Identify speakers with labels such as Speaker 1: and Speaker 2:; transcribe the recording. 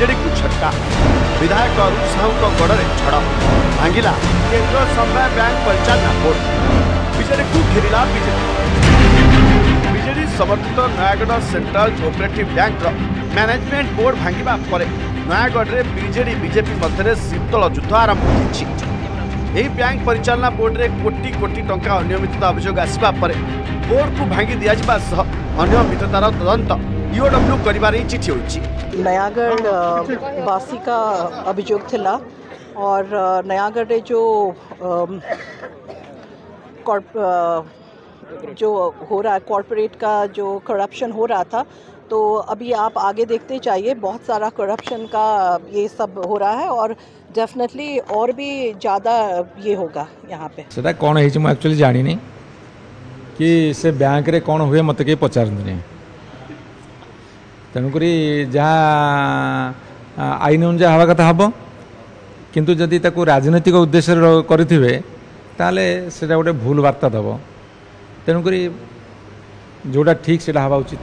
Speaker 1: BJD को झटका। विधायक अरुण साहू गड़े छड़ भांगिला केंद्र समवाय बैंक परिचालना बोर्ड। बीजेडी को घेरिला बीजेडी समर्थित Nayagarh central cooperative bank management board भांगिबा परे नयागढ़ रे बीजेडी बीजेपी मध्य शीतल युद्ध आरंभ होइछि। एही बैंक परिचालना बोर्ड रे कोटी कोटी टंका अनियमितता अभियोग आसिबा परे बोर्ड को भांगी दिया जिबा सह अनियमिततार तदंत ईओडब्ल्यू करिबार चिठी होइछि।
Speaker 2: नयागढ़ वासी का अभियोग थिला और नयागढ़ रे जो हो रहा है कॉर्पोरेट का जो करप्शन हो रहा था, तो अभी आप आगे देखते चाहिए बहुत सारा करप्शन का ये सब हो रहा है और डेफिनेटली और भी ज़्यादा ये होगा यहाँ पे।
Speaker 3: सेटा कौन है मैं एक्चुअली जानी नहीं कि से बैंक रे कौन हुए मत के पचारनी तेणुक जहाँ आईन अनुसार हवा कथा हम किंतु जदि ताकू राजनैतिक उद्देश्य करें ताले सेटा गोटे भूल वार्ता दब तेणुक जोटा ठीक से हवा उचित।